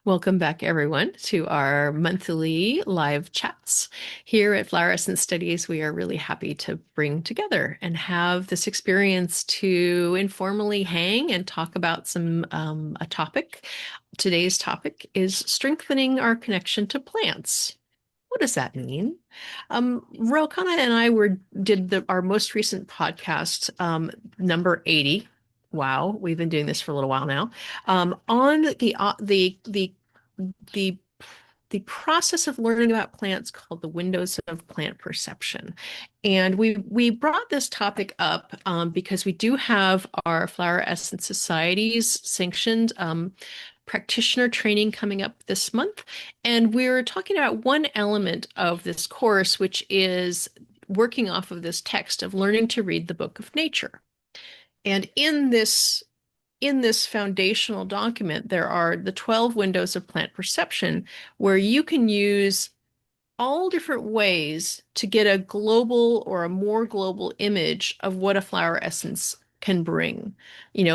Welcome back, everyone, to our monthly live chats. Here at Flower Essence Studies, we are really happy to bring together and have this experience to informally hang and talk about a topic. Today's topic is strengthening our connection to plants. What does that mean? Relkana and I did our most recent podcast, number 80. Wow, we've been doing this for a little while now. On the the process of learning about plants called the windows of plant perception. And we brought this topic up because we do have our Flower Essence Society's sanctioned practitioner training coming up this month. And we're talking about one element of this course, which is working off of this text of learning to read the book of nature. And in this foundational document, there are the 12 windows of plant perception where you can use all different ways to get a global or a more global image of what a flower essence can bring.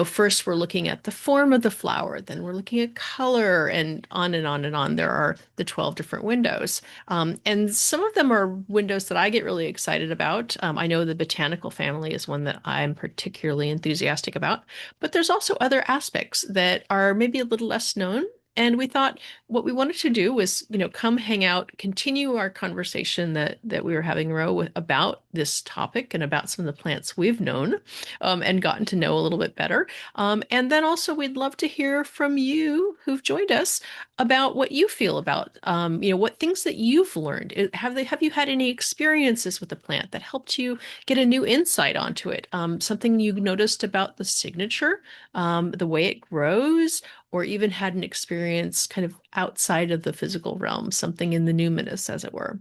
First we're looking at the form of the flower, then we're looking at color, and on and on and on. There are the 12 different windows. And some of them are windows that I get really excited about. I know the botanical family is one that I'm particularly enthusiastic about, but there's also other aspects that are maybe a little less known. And we thought what we wanted to do was, come hang out, continue our conversation that we were having, about this topic and about some of the plants we've known and gotten to know a little bit better. And then also we'd love to hear from you who've joined us about what you feel about, what things that you've learned. Have you had any experiences with the plant that helped you get a new insight onto it? Something you noticed about the signature, the way it grows, or even had an experience kind of outside of the physical realm, something in the numinous, as it were.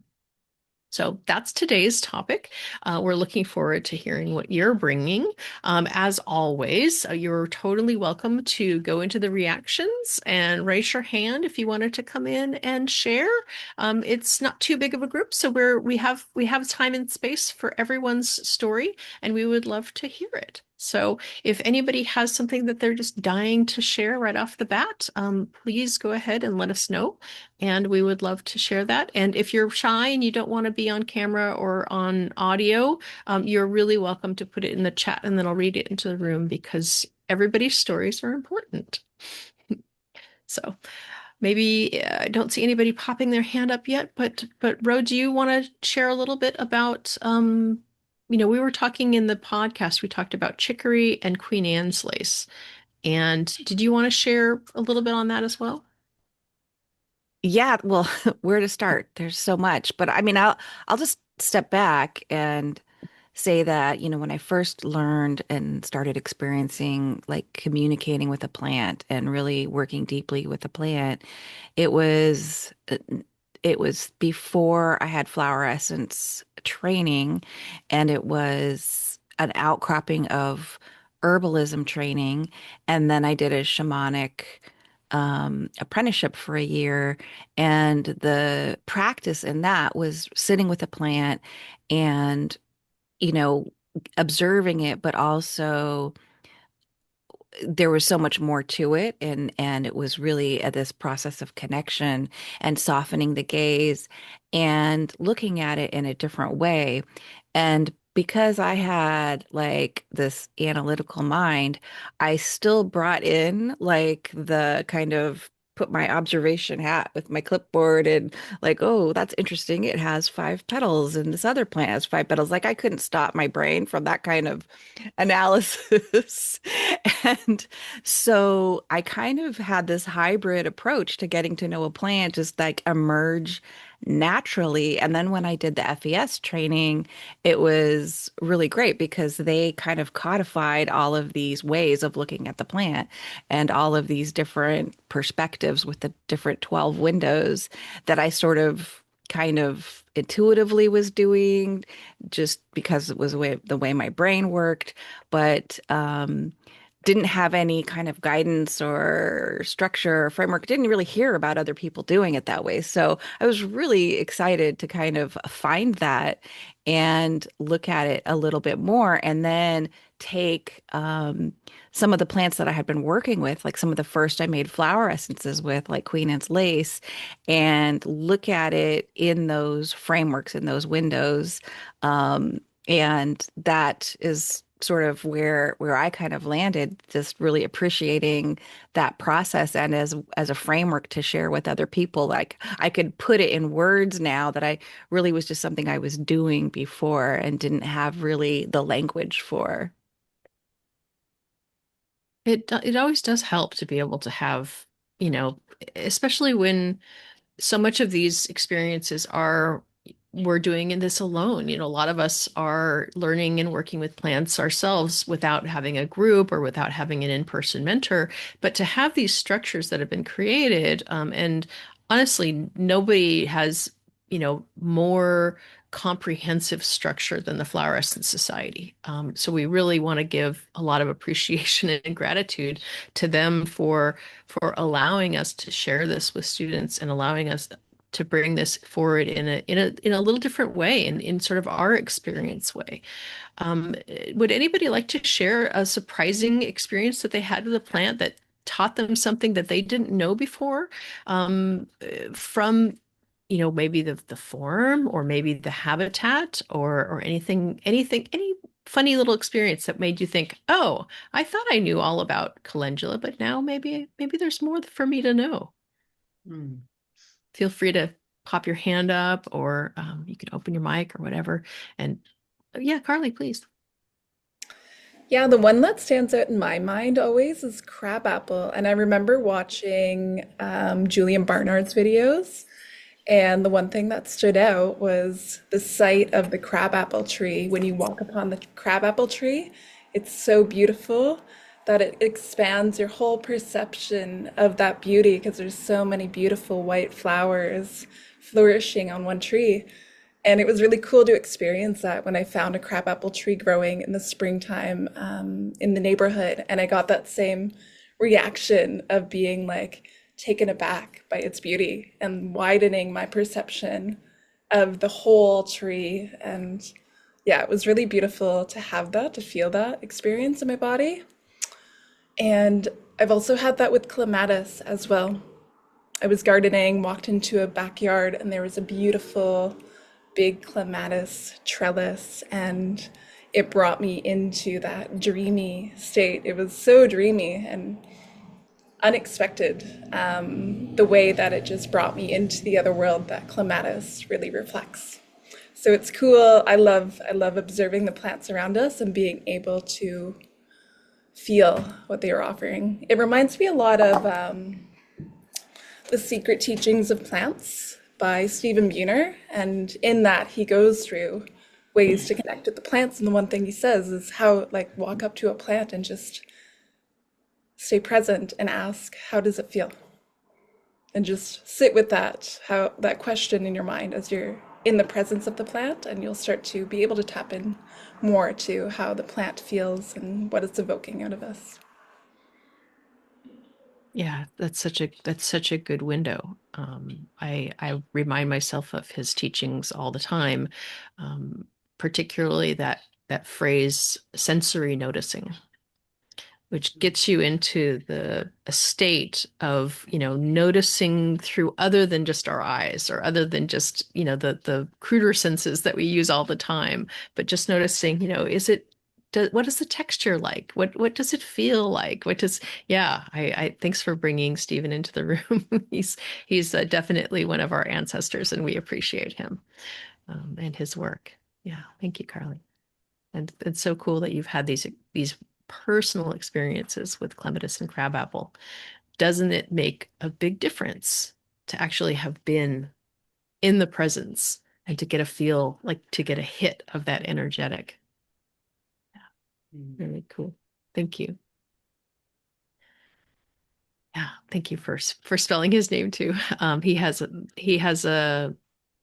So that's today's topic. We're looking forward to hearing what you're bringing. As always, you're totally welcome to go into the reactions and raise your hand if you wanted to come in and share. It's not too big of a group, so we have time and space for everyone's story, and we would love to hear it. So if anybody has something that they're just dying to share right off the bat, please go ahead and let us know, and we would love to share that. And if you're shy and you don't want to be on camera or on audio, you're really welcome to put it in the chat, and then I'll read it into the room because everybody's stories are important. So maybe I don't see anybody popping their hand up yet, but Ro, do you want to share a little bit about we were talking in the podcast, we talked about chicory and Queen Anne's lace. And did you want to share a little bit on that as well? Yeah, well, where to start? There's so much, but I mean, I'll just step back and say that, when I first learned and started experiencing like communicating with a plant and really working deeply with a plant, it was it was before I had flower essence training, and it was an outcropping of herbalism training, and then I did a shamanic apprenticeship for a year, and the practice in that was sitting with a plant and you know observing it, but also there was so much more to it, and it was really this process of connection and softening the gaze and looking at it in a different way. And because I had like this analytical mind, I still brought in like the kind of put my observation hat with my clipboard and like, oh, that's interesting. It has five petals and this other plant has five petals. Like I couldn't stop my brain from that kind of analysis. And so I kind of had this hybrid approach to getting to know a plant, just like emerge naturally. And then when I did the FES training, it was really great because they kind of codified all of these ways of looking at the plant and all of these different perspectives with the different 12 windows that I sort of kind of intuitively was doing just because it was the way my brain worked. But didn't have any kind of guidance or structure or framework, didn't really hear about other people doing it that way. So I was really excited to kind of find that and look at it a little bit more, and then take some of the plants that I had been working with, like some of the first I made flower essences with, like Queen Anne's lace, and look at it in those frameworks, in those windows. And that is sort of where I kind of landed, just really appreciating that process, and as a framework to share with other people. Like I could put it in words now that I really was just something I was doing before and didn't have really the language for. It always does help to be able to have, you know, especially when so much of these experiences are we're doing in this alone. You know, a lot of us are learning and working with plants ourselves without having a group or without having an in-person mentor. But to have these structures that have been created, and honestly, nobody has, more comprehensive structure than the Flower Essence Society. So we really want to give a lot of appreciation and gratitude to them for allowing us to share this with students and allowing us to bring this forward in a little different way, in sort of our experience way. Um, would anybody like to share a surprising experience that they had with a plant that taught them something that they didn't know before, from maybe the form or maybe the habitat or anything, any funny little experience that made you think, oh, I thought I knew all about calendula, but now maybe there's more for me to know. Hmm. Feel free to pop your hand up, or you can open your mic or whatever. And yeah, Carly, please. Yeah, the one that stands out in my mind always is crabapple. And I remember watching Julian Barnard's videos. And the one thing that stood out was the sight of the crabapple tree. When you walk upon the crabapple tree, it's so beautiful that it expands your whole perception of that beauty because there's so many beautiful white flowers flourishing on one tree. And it was really cool to experience that when I found a crabapple tree growing in the springtime in the neighborhood. And I got that same reaction of being like taken aback by its beauty and widening my perception of the whole tree. And yeah, it was really beautiful to have that, to feel that experience in my body. And I've also had that with clematis as well. I was gardening, walked into a backyard, and there was a beautiful big clematis trellis, and it brought me into that dreamy state. It was so dreamy and unexpected, the way that it just brought me into the other world that clematis really reflects. So it's cool. I love observing the plants around us and being able to feel what they are offering. It reminds me a lot of The Secret Teachings of Plants by Stephen Buhner. And in that, he goes through ways to connect with the plants. And the one thing he says is how, like, walk up to a plant and just stay present and ask, how does it feel? And just sit with that question in your mind as you're in the presence of the plant, and you'll start to be able to tap in more to how the plant feels and what it's evoking out of us. Yeah, that's such a good window. I remind myself of his teachings all the time, um, particularly that phrase sensory noticing, which gets you into the a state of, noticing through other than just our eyes, or other than just, the cruder senses that we use all the time, but just noticing, what is the texture like? What does it feel like? Yeah, I thanks for bringing Stephen into the room. He's definitely one of our ancestors, and we appreciate him, and his work. Yeah, thank you, Carly. And it's so cool that you've had these personal experiences with clematis and crabapple. Doesn't it make a big difference to actually have been in the presence and to get a feel, like to get a hit of that energetic? Really cool. Thank you. Yeah, thank you for spelling his name too. He has a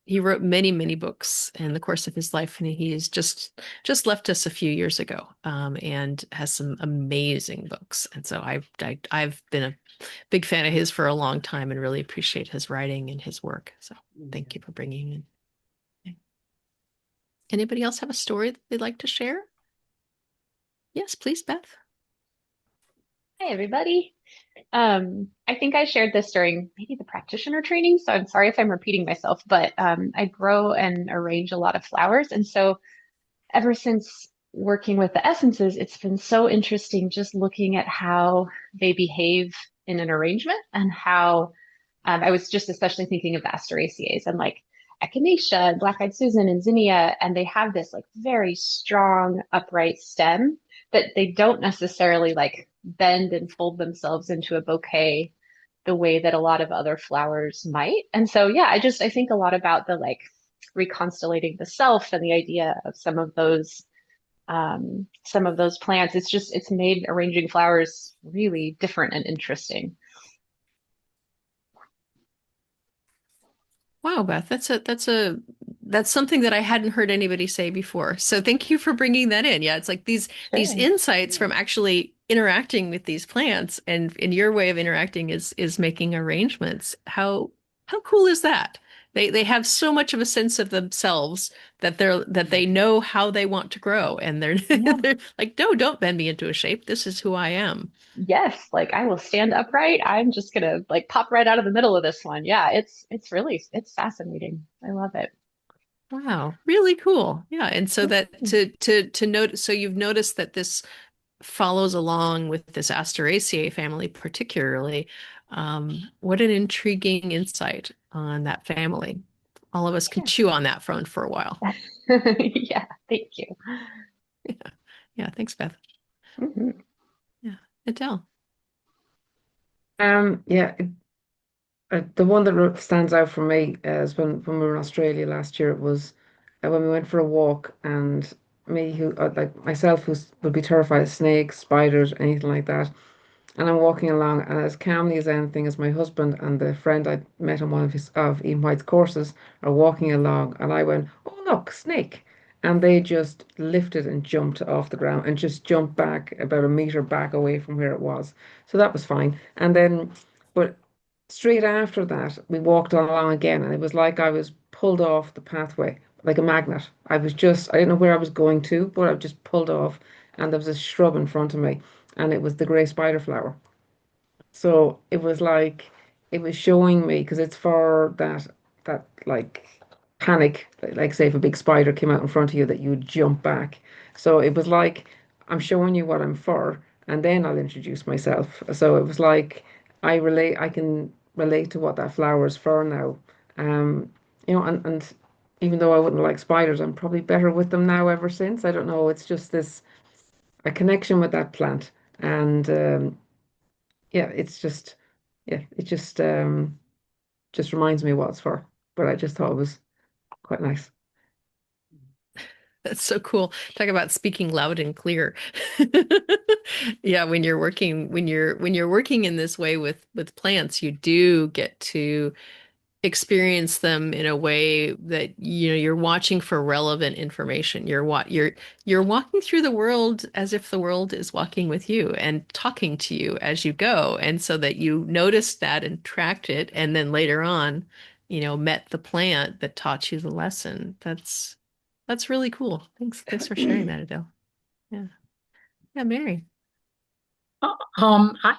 he wrote many, many books in the course of his life, and he's just left us a few years ago, and has some amazing books. And so I've been a big fan of his for a long time and really appreciate his writing and his work. So thank you for bringing in. Anybody else have a story that they'd like to share? Yes, please, Beth. Hi, everybody. I think I shared this during maybe the practitioner training, so I'm sorry if I'm repeating myself, but I grow and arrange a lot of flowers. And so ever since working with the essences, it's been so interesting just looking at how they behave in an arrangement and how I was just especially thinking of the Asteraceae and like Echinacea and Black-eyed Susan and Zinnia, and they have this like very strong upright stem that they don't necessarily like bend and fold themselves into a bouquet the way that a lot of other flowers might. And so, yeah, I think a lot about the like reconstellating the self and the idea of some of those plants. It's made arranging flowers really different and interesting. Wow, Beth, that's something that I hadn't heard anybody say before. So thank you for bringing that in. Yeah, it's like these Sure. insights from actually interacting with these plants, and in your way of interacting is making arrangements. How cool is that? They have so much of a sense of themselves that they know how they want to grow, and they're Yeah. they're like, no, don't bend me into a shape. This is who I am. Yes, like I will stand upright. I'm just gonna like pop right out of the middle of this one. Yeah, it's fascinating. I love it. Wow, really cool. Yeah, and so that to note, so you've noticed that this follows along with this Asteraceae family particularly. What an intriguing insight on that family. All of us can Yeah. chew on that front for a while. Yeah, thank you. Yeah, yeah. Thanks, Beth. Mhm. Yeah, Adele. Yeah, the one that stands out for me is when we were in Australia last year. It was when we went for a walk, and me, who like myself, who would be terrified of snakes, spiders, anything like that. And I'm walking along, and as calmly as anything, as my husband and the friend I met on one of Ian White's courses are walking along, and I went, "Oh look, snake!" And they just lifted and jumped off the ground and just jumped back about a meter back away from where it was. So that was fine. And then, but straight after that, we walked along again, and it was like I was pulled off the pathway like a magnet. I didn't know where I was going to, but I was just pulled off, and there was a shrub in front of me, and it was the grey spider flower. So it was like it was showing me because it's for that like panic, like say if a big spider came out in front of you that you would jump back. So it was like I'm showing you what I'm for, and then I'll introduce myself. So it was like I can relate to what that flower is for now. Um, and even though I wouldn't like spiders, I'm probably better with them now ever since. I don't know. It's just this a connection with that plant, and yeah, it's just yeah, it just reminds me what it's for. But I just thought it was quite nice. That's so cool. Talk about speaking loud and clear. Yeah, when you're working in this way with plants, you do get to experience them in a way that you're watching for relevant information. You're walking through the world as if the world is walking with you and talking to you as you go, and so that you noticed that and tracked it, and then later on, met the plant that taught you the lesson. That's really cool. Thanks for sharing that, Adele. Yeah, yeah, Mary. Uh, Um, I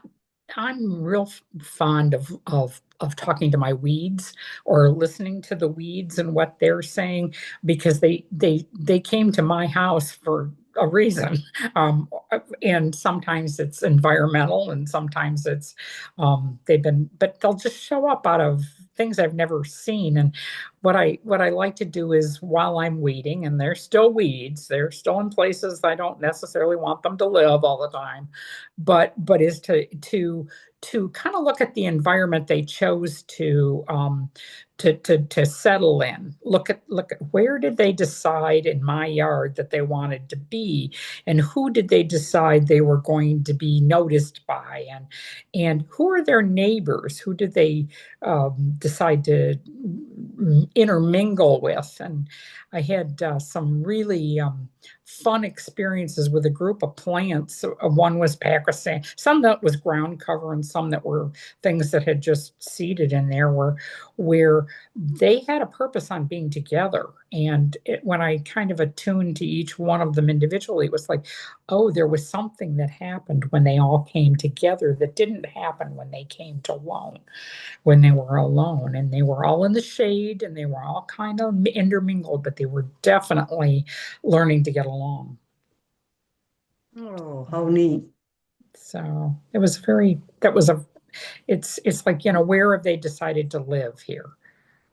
I'm real fond of talking to my weeds or listening to the weeds and what they're saying because they came to my house for a reason. Um, and sometimes it's environmental and sometimes it's but they'll just show up out of things I've never seen. And what I like to do is while I'm weeding, and they're still weeds, they're still in places I don't necessarily want them to live all the time, but is to kind of look at the environment they chose to settle in. Look at where did they decide in my yard that they wanted to be, and who did they decide they were going to be noticed by, and who are their neighbors? Who did they decide to intermingle with. And I had some really fun experiences with a group of plants. One was Pakistan, some that was ground cover, and some that were things that had just seeded in there, where they had a purpose on being together. And when I kind of attuned to each one of them individually, it was like, oh, there was something that happened when they all came together that didn't happen when they came to alone, when they were alone. And they were all in the shade and they were all kind of intermingled, but they were definitely learning to get along. Oh, how neat. So it was very, that was a, it's like, where have they decided to live here?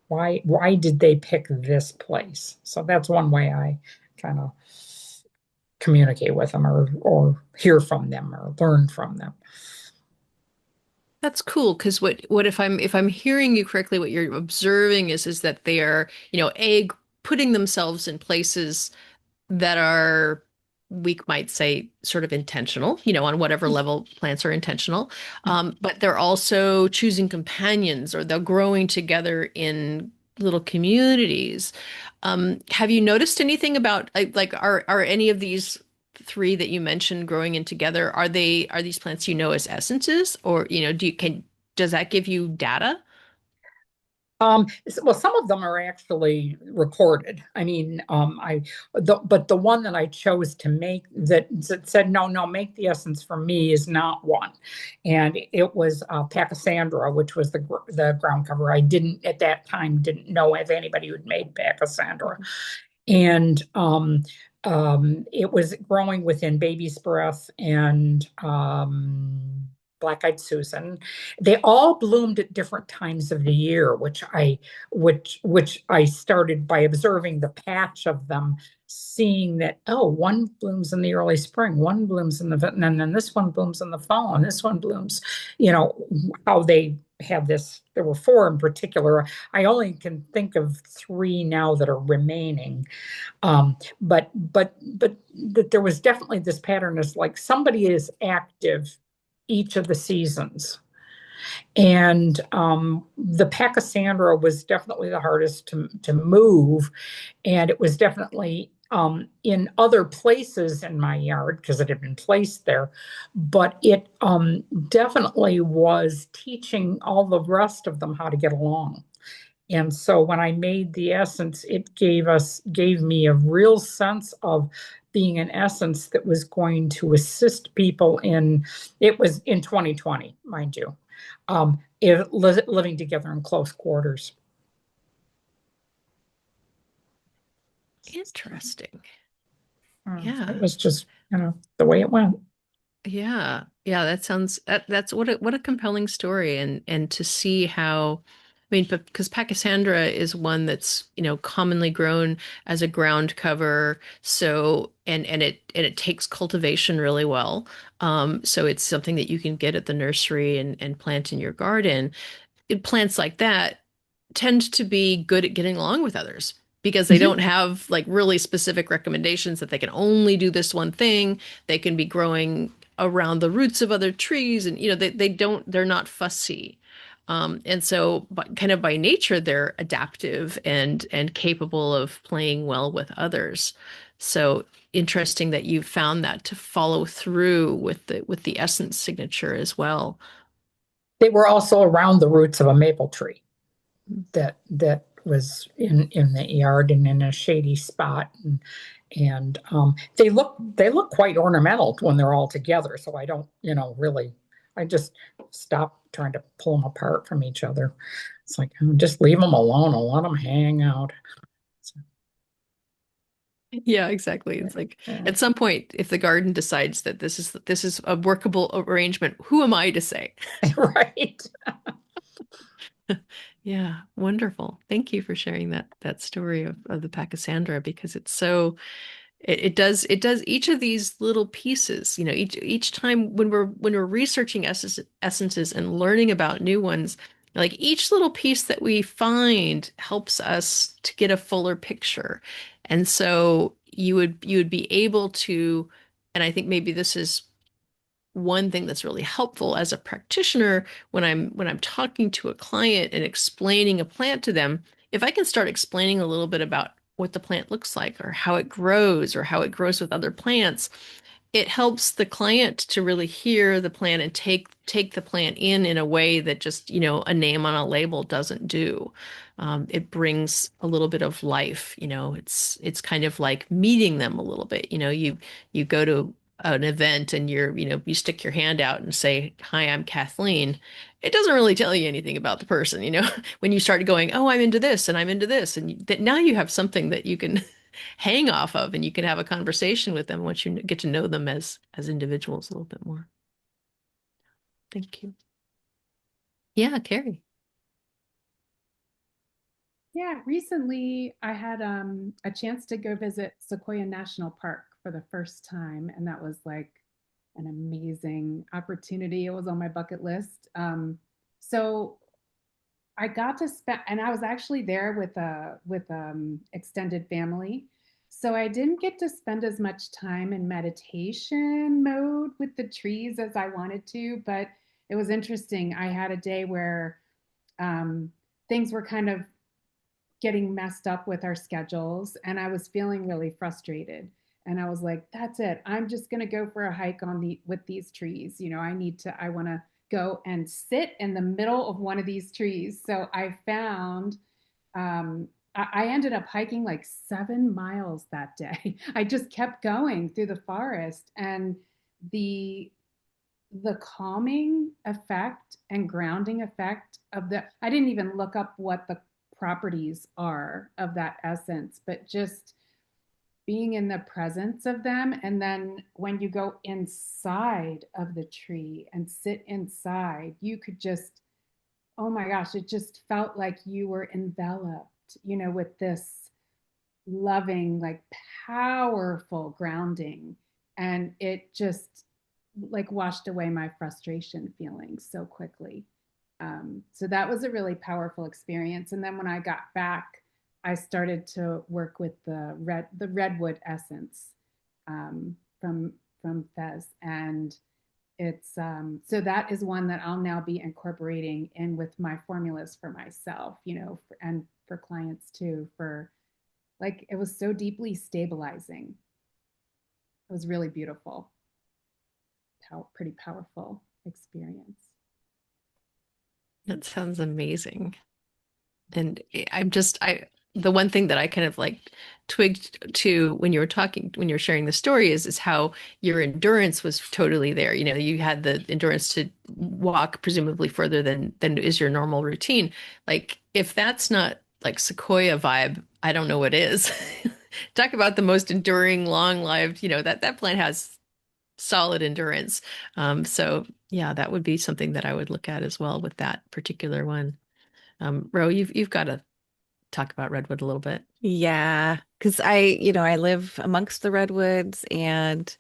Why did they pick this place? So that's one way I kind of communicate with them, or hear from them, or learn from them. That's cool because what if I'm hearing you correctly, what you're observing is that they are, putting themselves in places that are, we might say, sort of intentional, on whatever level plants are intentional. But they're also choosing companions, or they're growing together in little communities. Have you noticed anything about are any of these three that you mentioned growing in together? Are these plants as essences, or does that give you data? Well, some of them are actually recorded. I mean, but the one that I chose to make that said, no, no, make the essence for me is not one. And it was Pachysandra, which was the ground cover. I didn't, at that time, didn't know if anybody who'd made Pachysandra. And it was growing within Baby's Breath and Black-eyed Susan. They all bloomed at different times of the year, which I started by observing the patch of them, seeing that, oh, one blooms in the early spring, one blooms in and then this one blooms in the fall, and this one blooms, how they have this. There were four in particular. I only can think of three now that are remaining. But that there was definitely this pattern, is like somebody is active each of the seasons. And the Pachysandra was definitely the hardest to move. And it was definitely in other places in my yard because it had been placed there. But it definitely was teaching all the rest of them how to get along. And so when I made the essence, it gave me a real sense of being an essence that was going to assist people it was in 2020, mind you, living together in close quarters. Interesting. Yeah. It was just, the way it went. Yeah. Yeah, that's what a compelling story, and to see how, I mean, because Pachysandra is one that's, commonly grown as a ground cover. So, and it takes cultivation really well. So it's something that you can get at the nursery and plant in your garden. Plants like that tend to be good at getting along with others because they don't have like really specific recommendations that they can only do this one thing. They can be growing around the roots of other trees, and they're not fussy. And so, but kind of by nature, they're adaptive and capable of playing well with others. So interesting that you found that to follow through with the essence signature as well. They were also around the roots of a maple tree that was in the yard and in a shady spot, and they look quite ornamental when they're all together. So I don't, really, I just stop trying to pull them apart from each other. It's like, just leave them alone and let them hang out. So, yeah, exactly. It's like at some point, if the garden decides that this is a workable arrangement, who am I to say? right. Yeah, wonderful. Thank you for sharing that story of the Pachysandra, because it's so it does each of these little pieces, each time when we're researching essences and learning about new ones, like each little piece that we find helps us to get a fuller picture. And so you would be able to, and I think maybe this is one thing that's really helpful as a practitioner when I'm talking to a client and explaining a plant to them, if I can start explaining a little bit about what the plant looks like or how it grows with other plants, it helps the client to really hear the plant and take the plant in a way that just, a name on a label doesn't do. It brings a little bit of life. It's kind of like meeting them a little bit. You go to an event and you stick your hand out and say, "Hi, I'm Kathleen." It doesn't really tell you anything about the person. When you start going, "Oh, I'm into this and I'm into this," and that now you have something that you can hang off of, and you can have a conversation with them once you get to know them as individuals a little bit more. Thank you. Yeah, Carrie. Yeah, recently I had a chance to go visit Sequoia National Park for the first time, and that was like an amazing opportunity. It was on my bucket list. So I got to spend, and I was actually there with extended family. So I didn't get to spend as much time in meditation mode with the trees as I wanted to, but it was interesting. I had a day where um, things were kind of getting messed up with our schedules, and I was feeling really frustrated. And I was like, that's it. I'm just going to go for a hike with these trees. I want to go and sit in the middle of one of these trees. So I found I ended up hiking like 7 miles that day. I just kept going through the forest, and the the calming effect and grounding effect of I didn't even look up what the properties are of that essence, but just being in the presence of them. And then when you go inside of the tree and sit inside, you could just, oh my gosh, it just felt like you were enveloped, with this loving, like powerful grounding. And it just like washed away my frustration feelings so quickly. So that was a really powerful experience. And then when I got back, I started to work with the redwood essence from Fez, and it's so that is one that I'll now be incorporating in with my formulas for myself, and for clients too. For like, it was so deeply stabilizing. It was really beautiful, pretty powerful experience. That sounds amazing. And the one thing that I kind of like twigged to when when you were sharing the story is how your endurance was totally there. You had the endurance to walk presumably further than is your normal routine. Like, if that's not like Sequoia vibe, I don't know what is. Talk about the most enduring, long-lived, that plant has solid endurance. So yeah, that would be something that I would look at as well with that particular one. Ro, you've got to talk about redwood a little bit. Yeah, because I live amongst the redwoods, and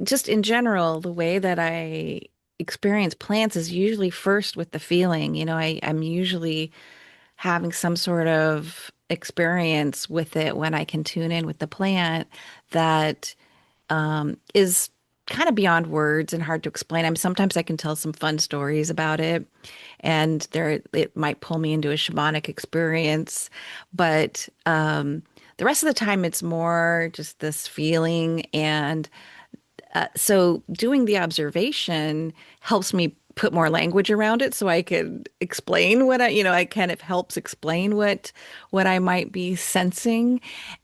just in general, the way that I experience plants is usually first with the feeling. I'm usually having some sort of experience with it when I can tune in with the plant that is kind of beyond words and hard to explain. Sometimes I can tell some fun stories about it, and it might pull me into a shamanic experience, but the rest of the time it's more just this feeling. And so doing the observation helps me put more language around it so I could explain I kind of helps explain what I might be sensing.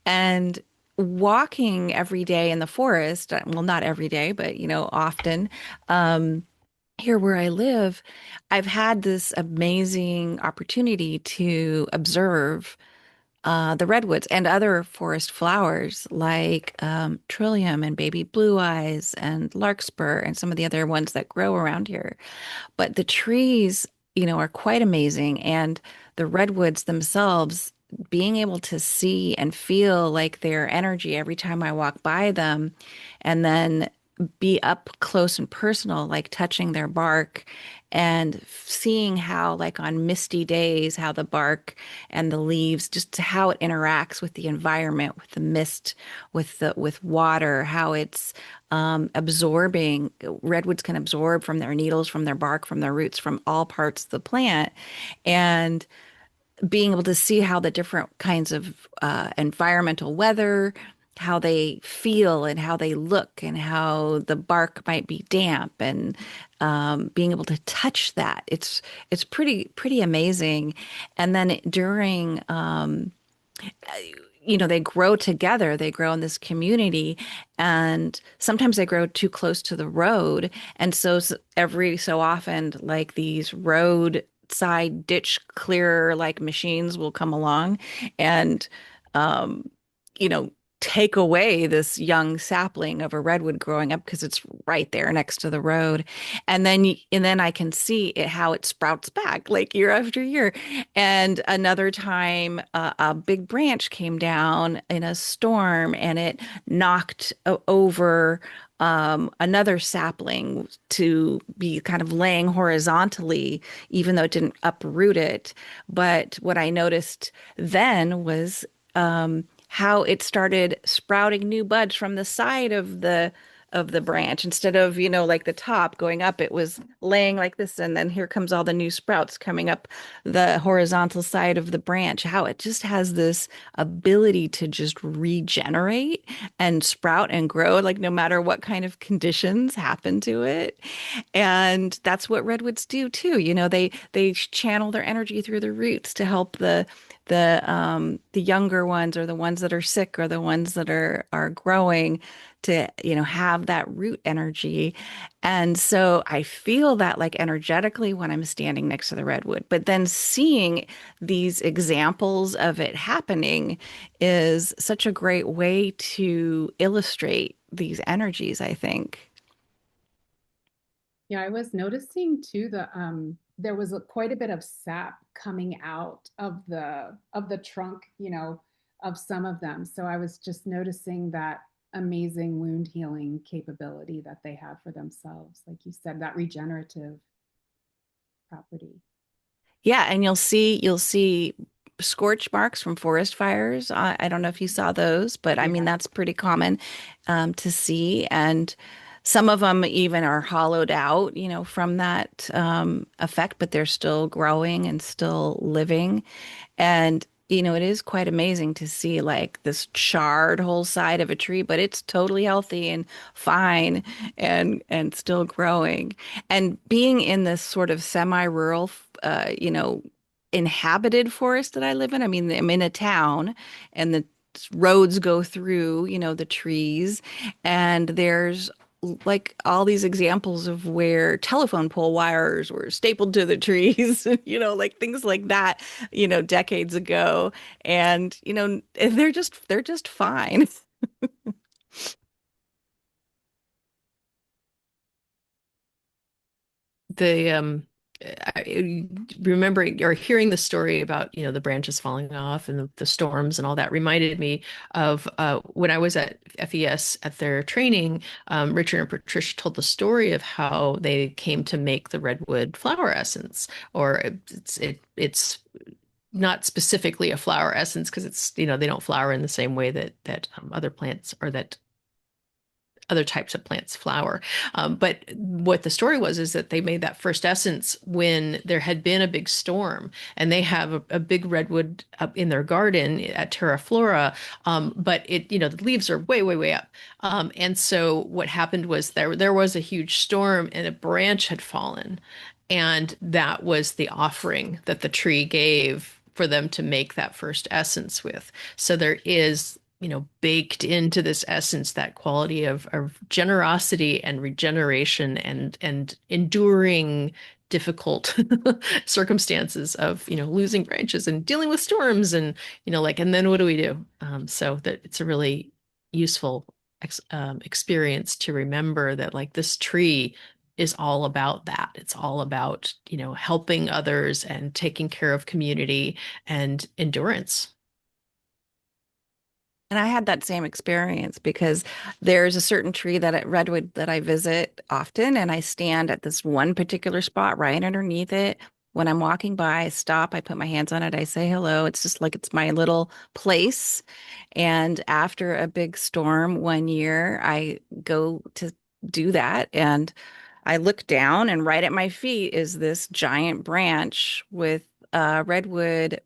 And walking every day in the forest, well, not every day, but often, here where I live, I've had this amazing opportunity to observe the redwoods and other forest flowers like trillium and baby blue eyes and larkspur and some of the other ones that grow around here. But the trees, are quite amazing. And the redwoods themselves, being able to see and feel like their energy every time I walk by them, and then be up close and personal, like touching their bark and seeing how, like on misty days, how the bark and the leaves, just how it interacts with the environment, with the mist, with water, how it's absorbing. Redwoods can absorb from their needles, from their bark, from their roots, from all parts of the plant, and being able to see how the different kinds of environmental weather, how they feel and how they look, and how the bark might be damp, and being able to touch that. It's pretty amazing. And then during they grow together, they grow in this community, and sometimes they grow too close to the road. And so every so often, like these roadside ditch clearer like machines will come along and, um, you know, take away this young sapling of a redwood growing up because it's right there next to the road. And then I can see it, how it sprouts back like year after year. And another time, a big branch came down in a storm and it knocked over another sapling to be kind of laying horizontally, even though it didn't uproot it. But what I noticed then was how it started sprouting new buds from the side of the branch, instead of, like the top going up, it was laying like this, and then here comes all the new sprouts coming up the horizontal side of the branch. How it just has this ability to just regenerate and sprout and grow, like no matter what kind of conditions happen to it. And that's what redwoods do too. They channel their energy through the roots to help the younger ones, or the ones that are sick, or the ones that are growing, to have that root energy. And so I feel that, like, energetically when I'm standing next to the redwood. But then seeing these examples of it happening is such a great way to illustrate these energies, I think. Yeah, I was noticing too there was quite a bit of sap coming out of the trunk, of some of them. So I was just noticing that amazing wound healing capability that they have for themselves. Like you said, that regenerative property. Yeah, and you'll see scorch marks from forest fires. I don't know if you saw those, but I mean Yeah. that's pretty common to see. And some of them even are hollowed out, from that effect, but they're still growing and still living. And it is quite amazing to see, like, this charred whole side of a tree, but it's totally healthy and fine, and still growing. And being in this sort of semi-rural, inhabited forest that I live in. I mean, I'm in a town, and the roads go through, the trees, and there's like all these examples of where telephone pole wires were stapled to the trees, like things like that, decades ago. And, they're just fine. The remembering or hearing the story about the branches falling off and the storms and all that reminded me of when I was at FES at their training. Richard and Patricia told the story of how they came to make the redwood flower essence, or it's not specifically a flower essence because it's they don't flower in the same way that other plants, or that other types of plants flower. But what the story was is that they made that first essence when there had been a big storm, and they have a big redwood up in their garden at Terra Flora. But the leaves are way, way, way up. And so what happened was there was a huge storm and a branch had fallen. And that was the offering that the tree gave for them to make that first essence with. So there is baked into this essence, that quality of generosity and regeneration and enduring difficult circumstances of, losing branches and dealing with storms and, and then what do we do? So that it's a really useful experience to remember that, like, this tree is all about that. It's all about, helping others and taking care of community and endurance. And I had that same experience because there's a certain tree that at Redwood that I visit often, and I stand at this one particular spot right underneath it. When I'm walking by, I stop, I put my hands on it, I say hello. It's just like it's my little place. And after a big storm one year, I go to do that, and I look down, and right at my feet is this giant branch with redwood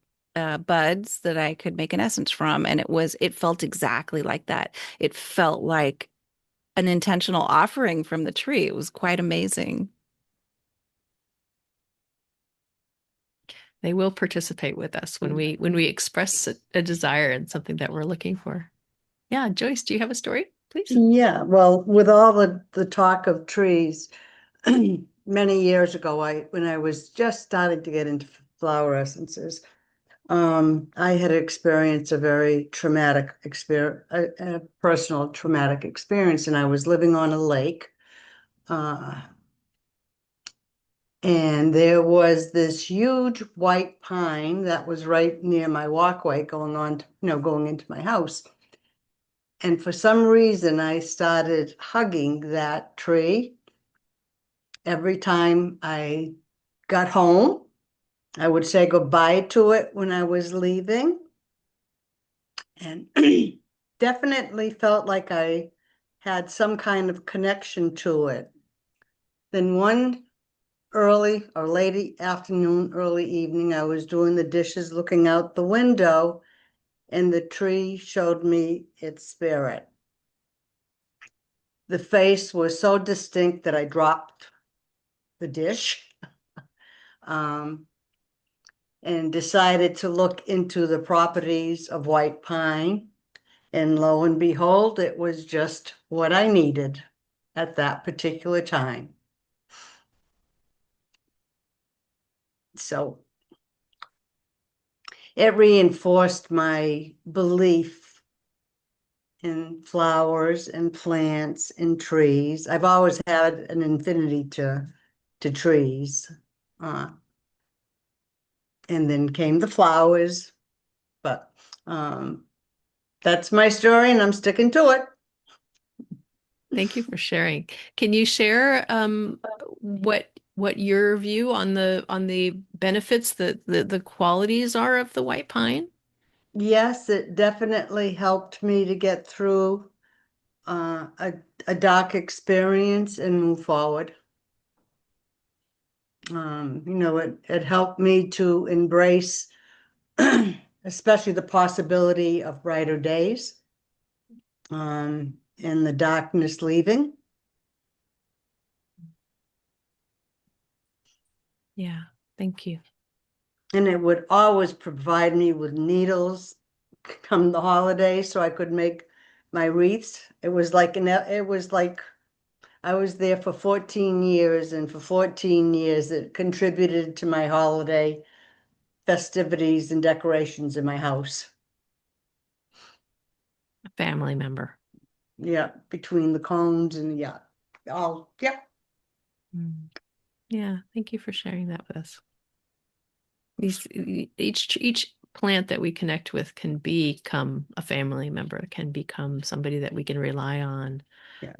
buds that I could make an essence from. And it felt exactly like that. It felt like an intentional offering from the tree. It was quite amazing. They will participate with us when we express a desire and something that we're looking for. Yeah, Joyce, do you have a story, please? Yeah, well, with all the talk of trees, many years ago, when I was just starting to get into flower essences, I had experienced a very traumatic experience, a personal traumatic experience, and I was living on a lake. And there was this huge white pine that was right near my walkway going on, going into my house. And for some reason, I started hugging that tree. Every time I got home, I would say goodbye to it when I was leaving. And definitely felt like I had some kind of connection to it. Then one early or late afternoon, early evening, I was doing the dishes, looking out the window, and the tree showed me its spirit. The face was so distinct that I dropped the dish and decided to look into the properties of white pine. And lo and behold, it was just what I needed at that particular time. So it reinforced my belief in flowers and plants and trees. I've always had an infinity to trees. And then came the flowers, but that's my story and I'm sticking to it. Thank you for sharing. Can you share what your view on the benefits, the qualities are of the white pine? Yes, it definitely helped me to get through a dark experience and move forward. It helped me to embrace, especially the possibility of brighter days, and the darkness leaving. Yeah, thank you. And it would always provide me with needles come the holidays so I could make my wreaths. It was like I was there for 14 years, and for 14 years it contributed to my holiday festivities and decorations in my house. A family member. Yeah, between the cones and yeah. All yeah. Yeah, thank you for sharing that with us. Each plant that we connect with can become a family member, can become somebody that we can rely on. Yeah.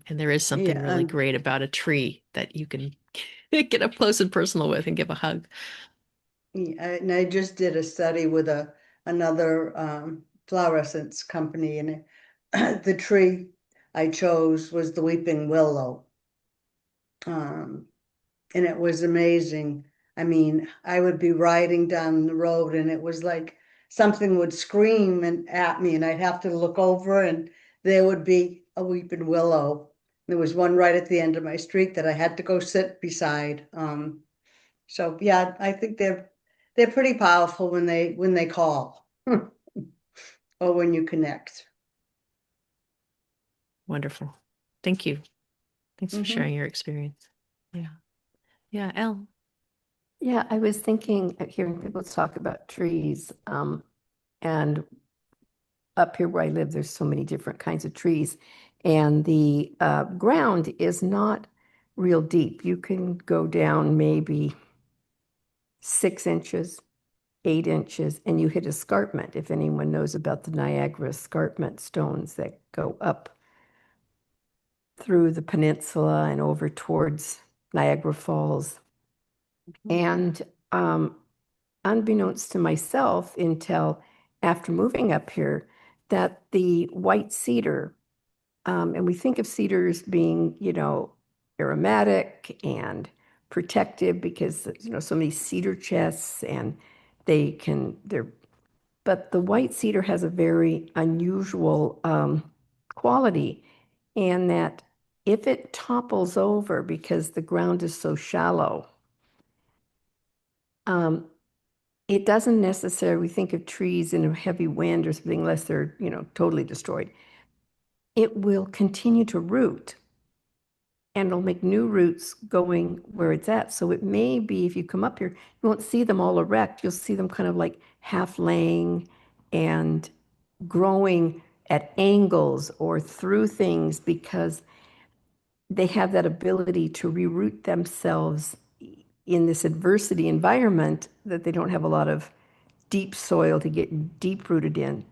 And there is something really great about a tree that you can get up close and personal with and give a hug. Yeah, and I just did a study with another flower essence company, and the tree I chose was the weeping willow. And it was amazing. I mean, I would be riding down the road and it was like something would scream at me, and I'd have to look over and there would be a weeping willow. There was one right at the end of my street that I had to go sit beside. So yeah, I think they're pretty powerful when they call or when you connect. Wonderful. Thank you. Thanks for Mhm. sharing your experience. Yeah. Yeah, Elle. Yeah, I was thinking, hearing people talk about trees, and up here where I live, there's so many different kinds of trees, and the ground is not real deep. You can go down maybe 6 inches 8 inches, and you hit escarpment. If anyone knows about the Niagara escarpment stones that go up through the peninsula and over towards Niagara Falls. And unbeknownst to myself, until after moving up here, that the white cedar, and we think of cedars being, aromatic and protective because, so many cedar chests and but the white cedar has a very unusual quality, and that if it topples over because the ground is so shallow, it doesn't necessarily think of trees in a heavy wind or something unless they're, totally destroyed. It will continue to root and it'll make new roots going where it's at. So it may be if you come up here, you won't see them all erect. You'll see them kind of like half laying and growing at angles or through things because they have that ability to reroot themselves in this adversity environment that they don't have a lot of deep soil to get deep rooted in.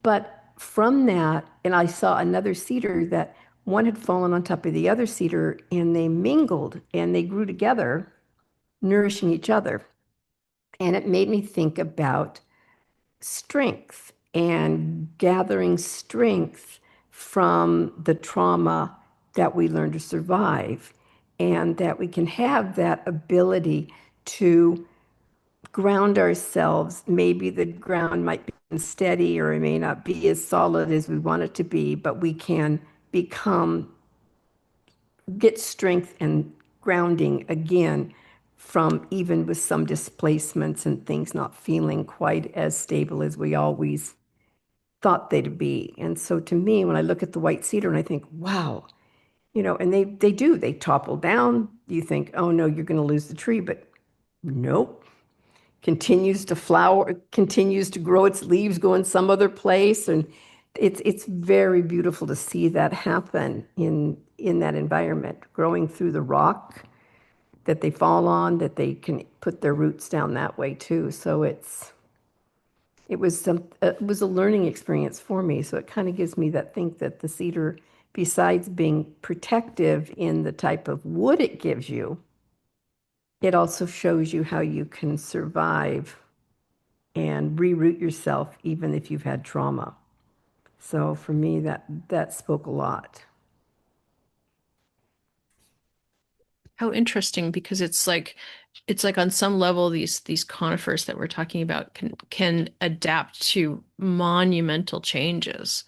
But from that, and I saw another cedar that one had fallen on top of the other cedar and they mingled and they grew together, nourishing each other. And it made me think about strength and gathering strength from the trauma that we learn to survive, and that we can have that ability to ground ourselves. Maybe the ground might be unsteady or it may not be as solid as we want it to be, but we can get strength and grounding again from even with some displacements and things not feeling quite as stable as we always thought they'd be. And so to me, when I look at the white cedar and I think, wow, and they topple down. You think, oh no, you're going to lose the tree, but nope. Continues to flower, continues to grow its leaves, go in some other place. And it's very beautiful to see that happen in that environment, growing through the rock that they fall on, that they can put their roots down that way too. So it was a learning experience for me. So it kind of gives me that think that the cedar, besides being protective in the type of wood it gives you, it also shows you how you can survive and reroot yourself even if you've had trauma. So for me, that spoke a lot. How interesting, because it's like on some level these conifers that we're talking about can adapt to monumental changes.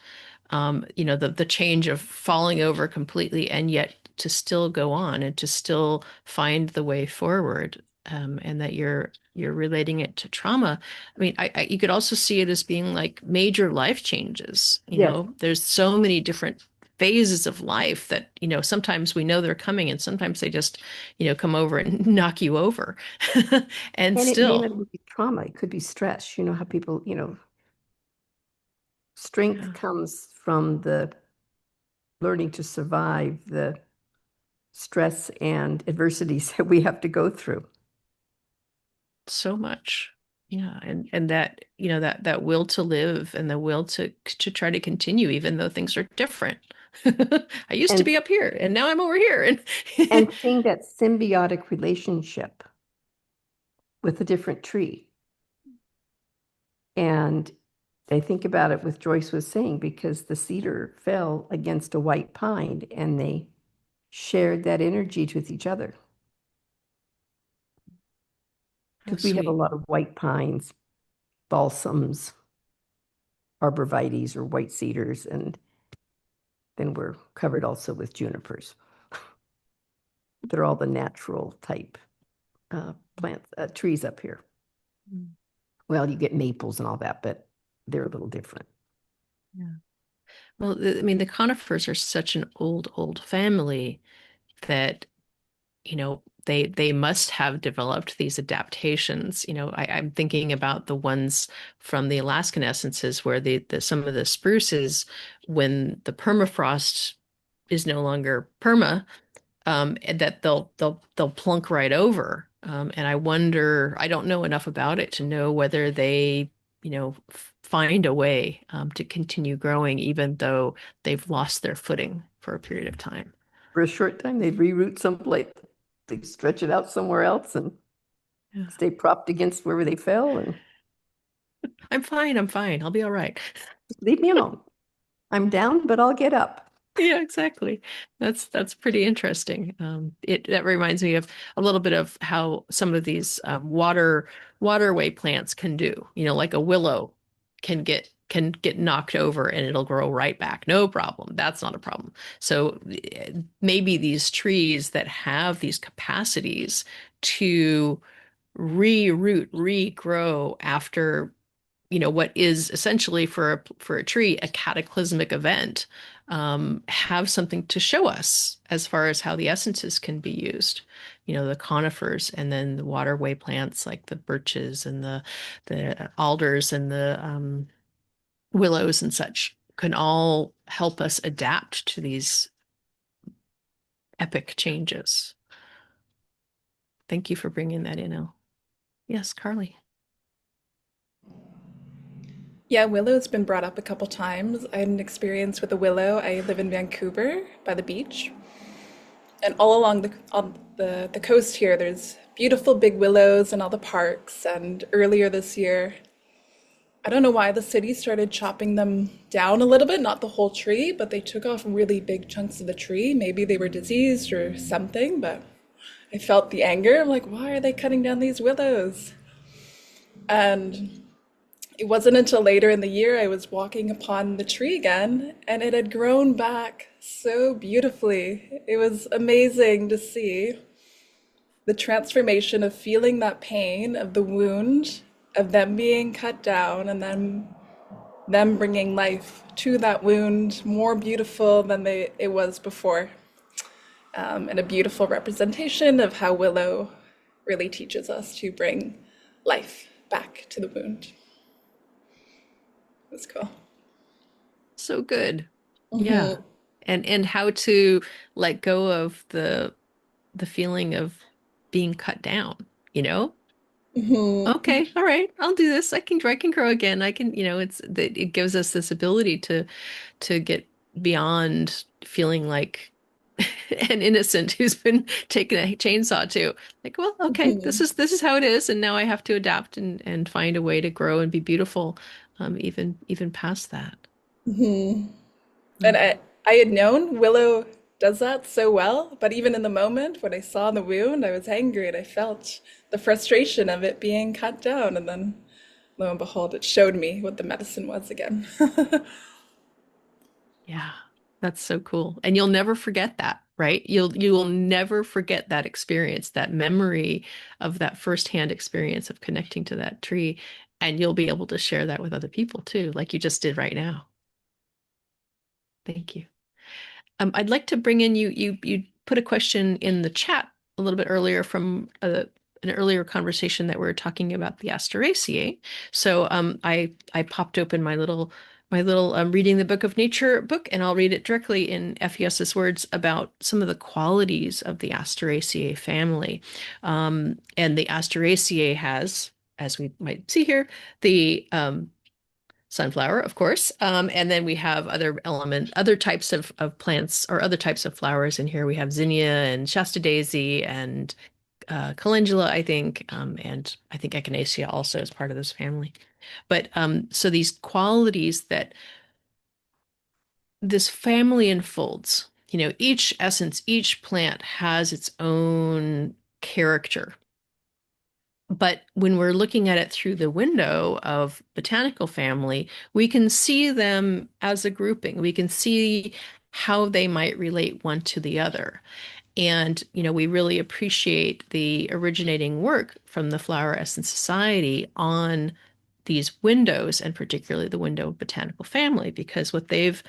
The change of falling over completely and yet to still go on and to still find the way forward. And that you're relating it to trauma. I mean, you could also see it as being like major life changes. Yes. There's so many different phases of life that, sometimes we know they're coming and sometimes they just, come over and knock you over. And And it may still, not be trauma, it could be stress. You know how people, strength yeah, comes from the learning to survive the stress and adversities that we have to go through. so much. Yeah. And that, that will to live and the will to try to continue, even though things are different. I used to And be up here and now I'm over here. and seeing that symbiotic relationship with a different tree. And I think about it with Joyce was saying, because the cedar fell against a white pine and they shared that energy with each other. How Because we have a sweet. lot of white pines, balsams, arborvitaes, or white cedars, and then we're covered also with junipers. They're all the natural type plants, trees up here. Mm. Well, you get maples and all that, but they're a little different. Yeah. Well, I mean, the conifers are such an old family that, they must have developed these adaptations. I'm thinking about the ones from the Alaskan essences where some of the spruces, when the permafrost is no longer perma, and that they'll plunk right over And I wonder, I don't know enough about it to know whether they, find a way to continue growing, even though they've lost their footing for a period of time. For a short time, they'd reroot someplace, they'd stretch it out somewhere else and Yeah. stay propped against wherever they fell and I'm fine. I'm fine. I'll be all right. leave me alone. I'm down, but I'll get up. Yeah, exactly. That's pretty interesting. That reminds me of a little bit of how some of these waterway plants can do. Like a willow can get knocked over and it'll grow right back. No problem. That's not a problem. So maybe these trees that have these capacities to reroot, regrow after what is essentially for a tree a cataclysmic event, have something to show us as far as how the essences can be used. The conifers and then the waterway plants like the birches and the alders and the willows and such can all help us adapt to these epic changes. Thank you for bringing that in, Elle. Yes, Carly. Yeah, willow's been brought up a couple times. I had an experience with a willow. I live in Vancouver by the beach. And all along the coast here, there's beautiful big willows in all the parks. And earlier this year, I don't know why the city started chopping them down a little bit, not the whole tree, but they took off really big chunks of the tree. Maybe they were diseased or something, but I felt the anger. I'm like, why are they cutting down these willows? And it wasn't until later in the year I was walking upon the tree again, and it had grown back so beautifully. It was amazing to see the transformation of feeling that pain of the wound, of them being cut down, and then them bringing life to that wound, more beautiful than it was before. And a beautiful representation of how willow really teaches us to bring life back to the wound. That's cool. So good. Yeah. Mhm. And how to let go of the feeling of being cut down, you know? Mhm. Okay, all right, I'll do this. I can grow again. I can, it gives us this ability to get beyond feeling like an innocent who's been taken a chainsaw to. Like, well, okay, this Mhm. is this is how it is, and now I have to adapt and find a way to grow and be beautiful, even past that. Mhm. And Mm. I had known Willow does that so well, but even in the moment when I saw the wound, I was angry and I felt the frustration of it being cut down. And then lo and behold, it showed me what the medicine was again. Yeah, that's so cool. And you'll never forget that, right? You will never forget that experience, that memory of that firsthand experience of connecting to that tree. And you'll be able to share that with other people too, like you just did right now. Thank you. I'd like to bring in you put a question in the chat a little bit earlier from an earlier conversation that we were talking about the Asteraceae. So I popped open my little reading the Book of Nature book, and I'll read it directly in FES's words about some of the qualities of the Asteraceae family. And the Asteraceae has, as we might see here, the sunflower, of course. And then we have other types of plants or other types of flowers in here. We have zinnia and Shasta daisy and calendula, I think, and I think echinacea also is part of this family. But so these qualities that this family unfolds, each essence, each plant has its own character. But when we're looking at it through the window of botanical family, we can see them as a grouping. We can see how they might relate one to the other. And, we really appreciate the originating work from the Flower Essence Society on these windows, and particularly the window of botanical family, because what they've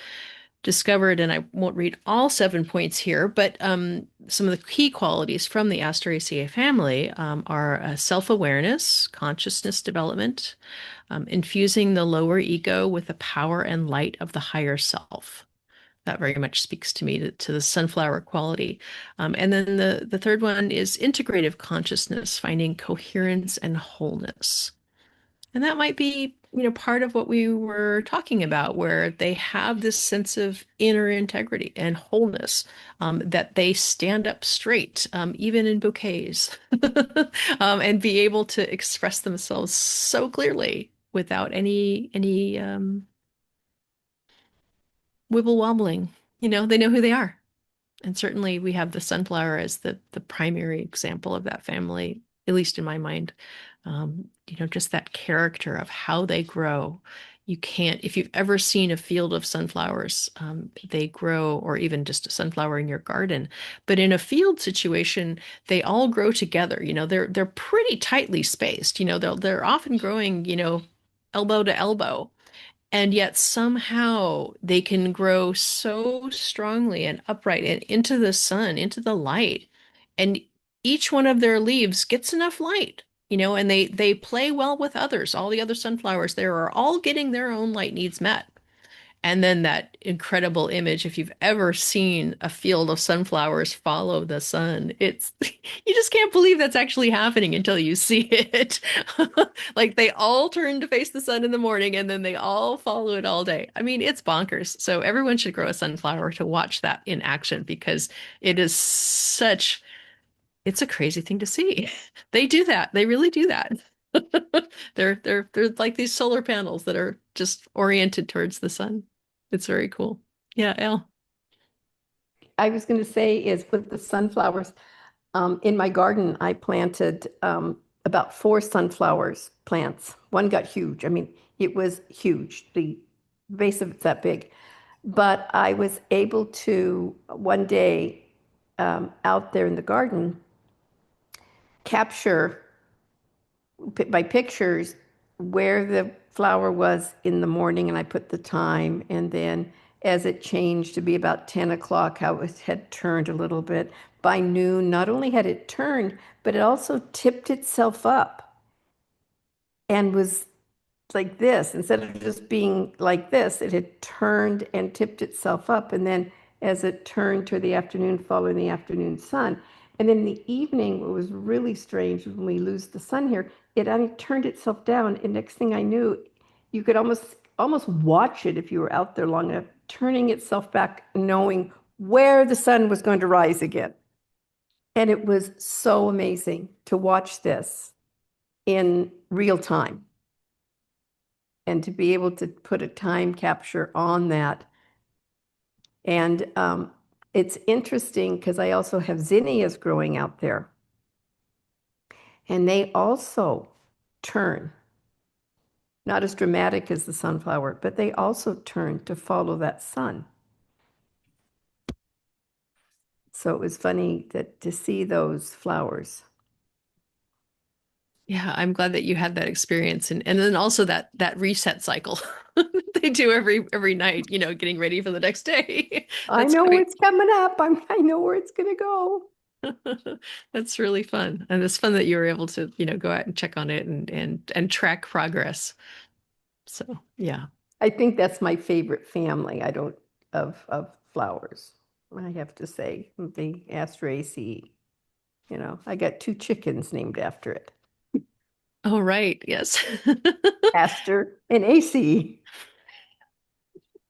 discovered, and I won't read all 7 points here, but some of the key qualities from the Asteraceae family are self-awareness, consciousness development, infusing the lower ego with the power and light of the higher self. that very much speaks to me to the sunflower quality. And then the third one is integrative consciousness, finding coherence and wholeness. And that might be, part of what we were talking about, where they have this sense of inner integrity and wholeness, that they stand up straight, even in bouquets, and be able to express themselves so clearly without any wibble wobbling. They know who they are. And certainly we have the sunflower as the primary example of that family, at least in my mind. Just that character of how they grow. You can't, if you've ever seen a field of sunflowers, they grow, or even just a sunflower in your garden. But in a field situation, they all grow together. They're pretty tightly spaced. They're often growing, elbow to elbow. And yet somehow they can grow so strongly and upright and into the sun, into the light. And each one of their leaves gets enough light, and they play well with others. All the other sunflowers there are all getting their own light needs met. And then that incredible image, if you've ever seen a field of sunflowers follow the sun, you just can't believe that's actually happening until you see it. Like they all turn to face the sun in the morning and then they all follow it all day. I mean, it's bonkers. So everyone should grow a sunflower to watch that in action, because it's a crazy thing to see. They do that. They really do that. They're like these solar panels that are just oriented towards the sun. It's very cool. Yeah, Elle. I was going to say is with the sunflowers, in my garden, I planted about 4 sunflowers plants. One got huge. I mean, it was huge. The base of it's that big. But I was able to one day out there in the garden capture by pictures where the flower was in the morning, and I put the time, and then as it changed to be about 10 o'clock, how it had turned a little bit. By noon, not only had it turned, but it also tipped itself up and was like this. Instead of just being like this, it had turned and tipped itself up. And then as it turned to the afternoon, following the afternoon sun. And in the evening, what was really strange when we lose the sun here, it turned itself down. And next thing I knew, you could almost watch it if you were out there long enough, turning itself back, knowing where the sun was going to rise again. And it was so amazing to watch this in real time and to be able to put a time capture on that. And it's interesting because I also have zinnias growing out there. And they also turn, not as dramatic as the sunflower, but they also turn to follow that sun. So it was funny to see those flowers. Yeah, I'm glad that you had that experience, and then also that reset cycle they do every night, getting ready for the next day. I That's know great. it's coming up. I know where it's going to go. That's really fun. And it's fun that you were able to, go out and check on it and track progress. So, yeah. I think that's my favorite family. I don't of flowers. I have to say, the Asteraceae. I got 2 chickens named after it. Oh, right. Yes. Aster and AC.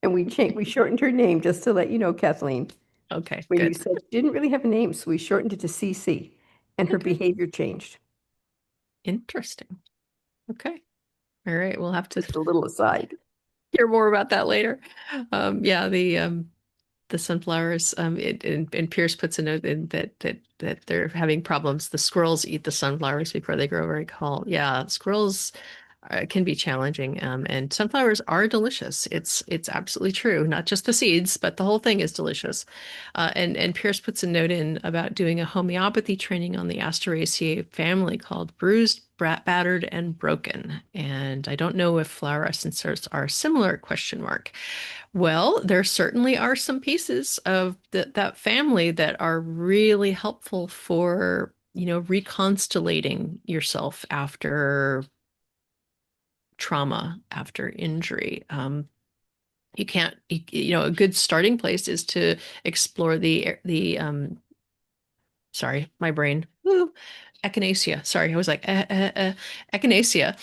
And we shortened her name just to let you know, Kathleen. Okay, When you good. said she didn't really have a name, so we shortened it to CC, and her Okay. behavior changed. Interesting. Okay. All right. We'll have to Just a little aside. hear more about that later. Yeah, the sunflowers, and Pierce puts a note in that they're having problems. The squirrels eat the sunflowers before they grow very tall. Yeah, squirrels can be challenging, and sunflowers are delicious. It's absolutely true. Not just the seeds, but the whole thing is delicious. And Pierce puts a note in about doing a homeopathy training on the Asteraceae family called bruised, battered, and broken. And I don't know if flower essences are similar, question mark. Well, there certainly are some pieces of that family that are really helpful for, reconstellating yourself after trauma, after injury. you can't, a good starting place is to explore the sorry, my brain. Woo. Echinacea. Sorry, I was like, echinacea,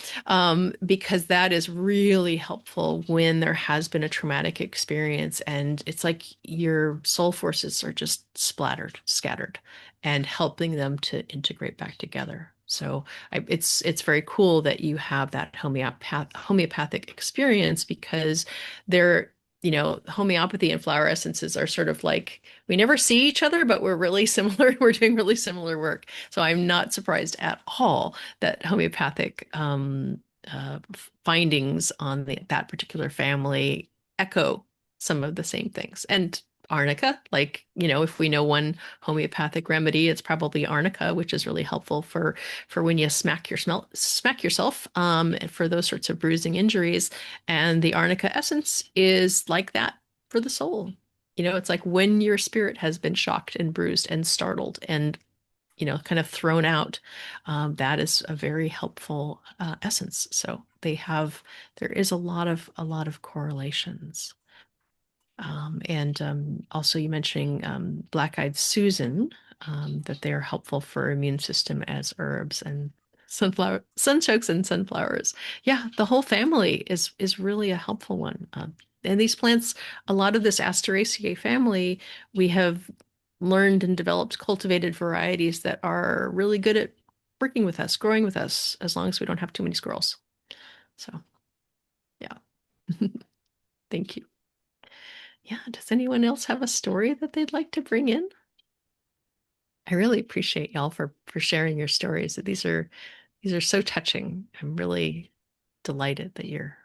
because that is really helpful when there has been a traumatic experience, and it's like your soul forces are just scattered, and helping them to integrate back together. So it's very cool that you have that homeopathic experience, because they're homeopathy and flower essences are sort of like we never see each other, but we're really similar. We're doing really similar work. So I'm not surprised at all that homeopathic findings on that particular family echo some of the same things. And arnica, like, if we know one homeopathic remedy, it's probably arnica, which is really helpful for when you smack yourself, for those sorts of bruising injuries. And the arnica essence is like that for the soul. It's like when your spirit has been shocked and bruised and startled and, kind of thrown out, that is a very helpful essence. So there is a lot of correlations. And also you mentioning black-eyed Susan, that they are helpful for immune system as herbs, and sunchokes and sunflowers. Yeah, the whole family is really a helpful one. And these plants, a lot of this Asteraceae family, we have learned and developed cultivated varieties that are really good at working with us, growing with us, as long as we don't have too many squirrels. So, yeah. Thank you. Yeah, does anyone else have a story that they'd like to bring in? I really appreciate y'all for sharing your stories. These are so touching. I'm really delighted that you're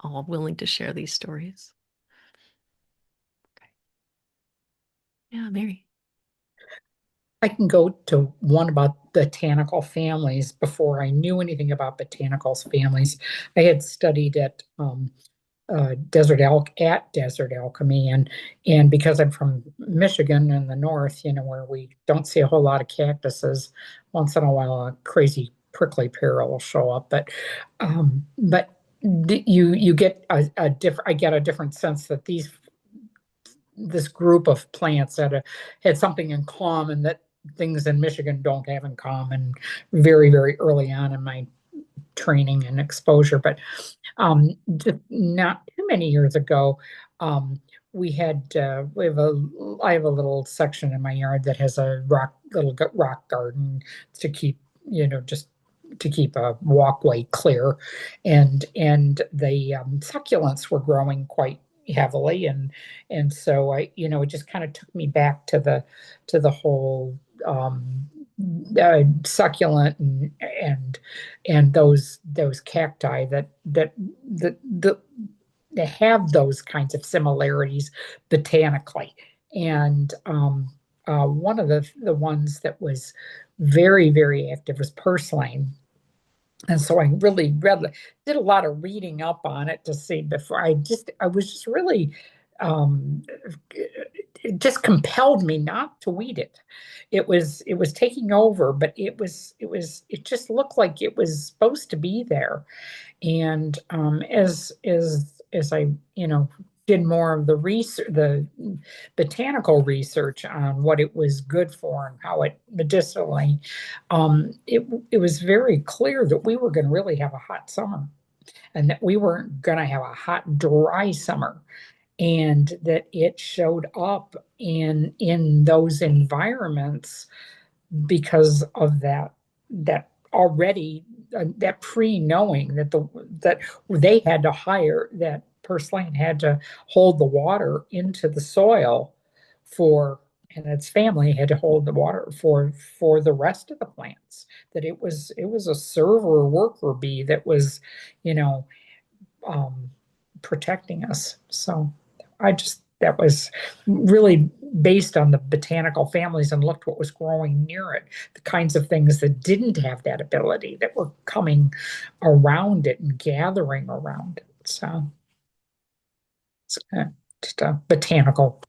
all willing to share these stories. Okay. Yeah, Mary. I can go to one about botanical families. Before I knew anything about botanicals families, I had studied Desert Alchemy, and because I'm from Michigan in the north, where we don't see a whole lot of cactuses, once in a while a crazy prickly pear will show up, but you get a different I get a different sense that this group of plants had something in common that things in Michigan don't have in common very, very early on in my training and exposure. But just not too many years ago, we had I have a little section in my yard that has a little rock garden to keep, just to keep a walkway clear, and the succulents were growing quite heavily, and so it just kind of took me back to the whole succulent and those cacti that have those kinds of similarities botanically. And one of the ones that was very, very active was purslane. And so I really did a lot of reading up on it to see before I was just really, um, it just compelled me not to weed it. It was taking over, but it just looked like it was supposed to be there. And as I did more of the research, the botanical research on what it was good for and how it medicinally, it was very clear that we were going to really have a hot summer, and that we weren't going to have a hot, dry summer, and that it showed up in those environments because of that already that pre-knowing that they had to hire that purslane had to hold the water into the soil for, and its family had to hold the water for the rest of the plants, that it was a server worker bee that was you know um, protecting us. So that was really based on the botanical families, and looked what was growing near it, the kinds of things that didn't have that ability that were coming around it and gathering around it. So it's just a botanical,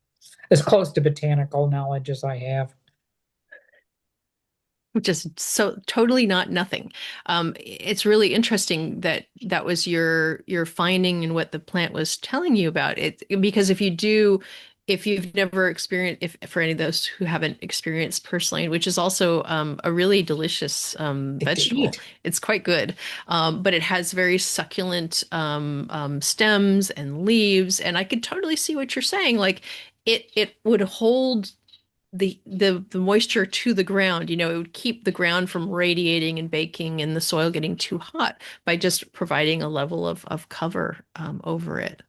as close to botanical knowledge as I have. which is so totally not nothing. It's really interesting that that was your finding and what the plant was telling you about it. Because if you've never experienced, if for any of those who haven't experienced purslane, which is also a really delicious To vegetable, eat. it's quite good, but it has very succulent stems and leaves, and I could totally see what you're saying. Like it would hold the moisture to the ground. It would keep the ground from radiating and baking and the soil getting too hot by just providing a level of cover over it.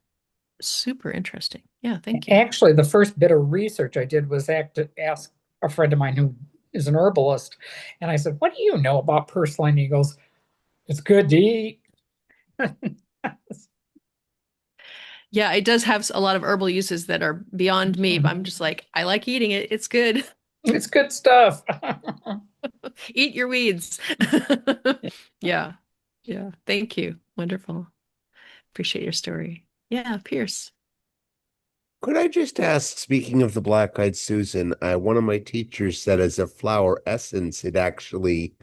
Super interesting. Yeah, thank you. Actually, the first bit of research I did was ask a friend of mine who is an herbalist, and I said, "What do you know about purslane?" He goes, "It's good to eat." Yeah, it does have a lot of herbal uses that are beyond me, but I'm just like, I like eating it. It's good. It's good stuff. Eat your weeds. Yeah. Yeah. Thank you. Wonderful. Appreciate your story. Yeah, Pierce. Could I just ask, speaking of the black-eyed Susan, one of my teachers said as a flower essence, it actually,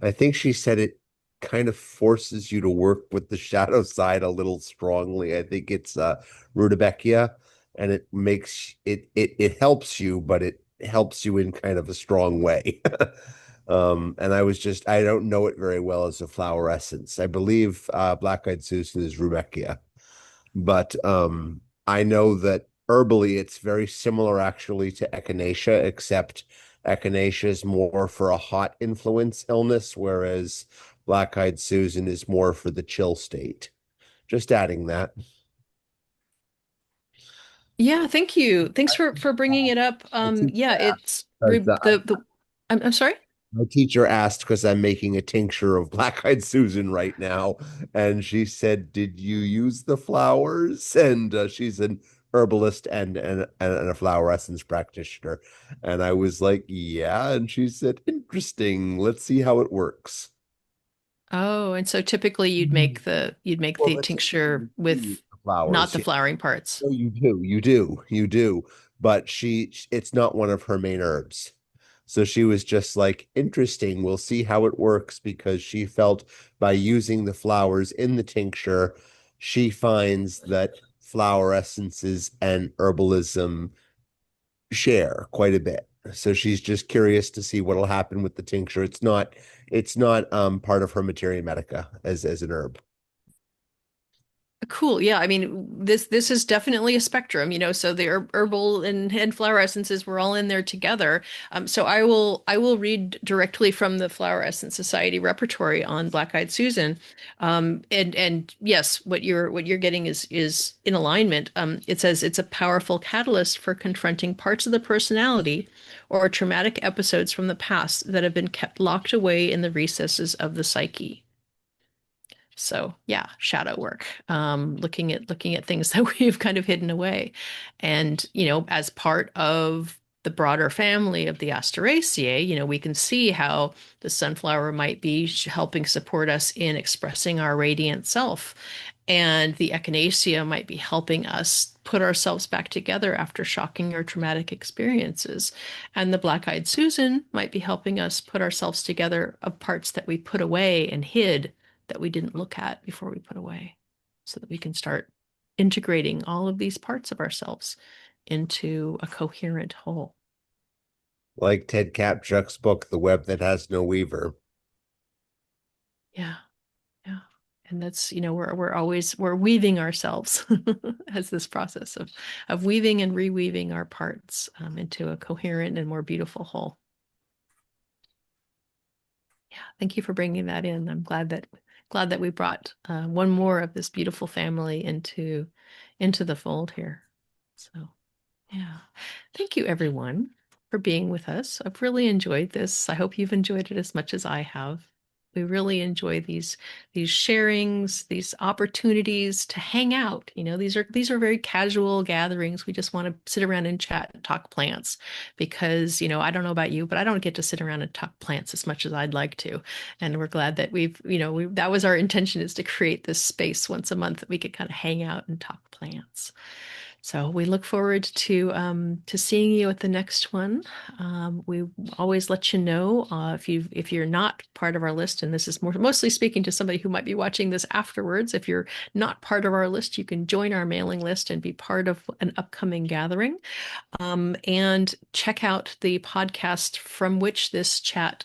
I think she said it kind of forces you to work with the shadow side a little strongly. I think it's rudbeckia, and it makes it helps you, but it helps you in kind of a strong way. And I don't know it very well as a flower essence. I believe black-eyed Susan is rudbeckia. But I know that herbally it's very similar actually to echinacea, except echinacea is more for a hot influence illness, whereas black-eyed Susan is more for the chill state. Just adding that. Yeah, thank you. Thanks for bringing it up. My teacher Yeah, it's asked because I'm sorry. my teacher asked because I'm making a tincture of black-eyed Susan right now, and she said, "Did you use the flowers?" And she's an herbalist and a flower essence practitioner, and I was like, "Yeah," and she said, "Interesting. Let's see how it works." Oh, and so typically you'd make Well, the the tincture you use with the not flowers. the flowering parts. No, you do. But it's not one of her main herbs. So she was just like, interesting. We'll see how it works because she felt by using the flowers in the tincture, she finds that flower essences and herbalism share quite a bit. So she's just curious to see what'll happen with the tincture. It's not part of her materia medica as an herb. Cool. Yeah. I mean, this is definitely a spectrum. So the herbal and flower essences were all in there together. So I will read directly from the Flower Essence Society repertory on Black-Eyed Susan. And yes, what you're getting is in alignment. It says it's a powerful catalyst for confronting parts of the personality or traumatic episodes from the past that have been kept locked away in the recesses of the psyche. So yeah, shadow work, looking at things that we've kind of hidden away, and as part of the broader family of the Asteraceae, we can see how the sunflower might be helping support us in expressing our radiant self, and the echinacea might be helping us put ourselves back together after shocking or traumatic experiences, and the black-eyed Susan might be helping us put ourselves together of parts that we put away and hid that we didn't look at before we put away, so that we can start integrating all of these parts of ourselves into a coherent whole. Like Ted Kapchuk's book, The Web That Has No Weaver. Yeah, yeah. And that's, we're weaving ourselves as this process of weaving and reweaving our parts into a coherent and more beautiful whole. Yeah, thank you for bringing that in. I'm glad that we brought one more of this beautiful family into the fold here. So, yeah. Thank you, everyone, for being with us. I've really enjoyed this. I hope you've enjoyed it as much as I have. We really enjoy these sharings, these opportunities to hang out. These are very casual gatherings. We just want to sit around and chat and talk plants because, I don't know about you, but I don't get to sit around and talk plants as much as I'd like to. And we're glad that that was our intention, is to create this space once a month that we could kind of hang out and talk plants. So we look forward to seeing you at the next one. We always let you know if you're not part of our list, and this is mostly speaking to somebody who might be watching this afterwards. If you're not part of our list, you can join our mailing list and be part of an upcoming gathering. And check out the podcast from which this chat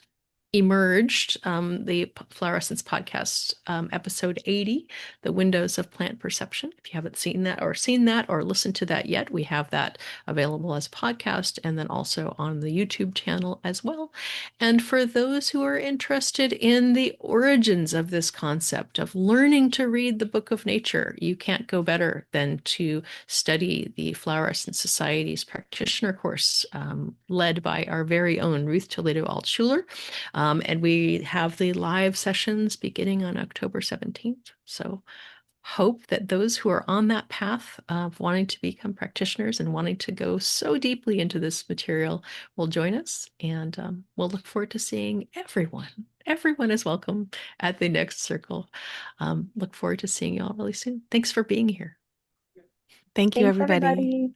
emerged, the Flower Essence podcast, episode 80, The Windows of Plant Perception. If you haven't seen that or listened to that yet, we have that available as a podcast and then also on the YouTube channel as well. And for those who are interested in the origins of this concept of learning to read the book of nature, you can't go better than to study the Flower Essence Society's practitioner course, led by our very own Ruth Toledo Altschuler. And we have the live sessions beginning on October 17th. So hope that those who are on that path of wanting to become practitioners and wanting to go so deeply into this material will join us. And we'll look forward to seeing everyone. Everyone is welcome at the next circle. Look forward to seeing you all really soon. Thanks for being here. Thank you, Thanks, everybody. everybody.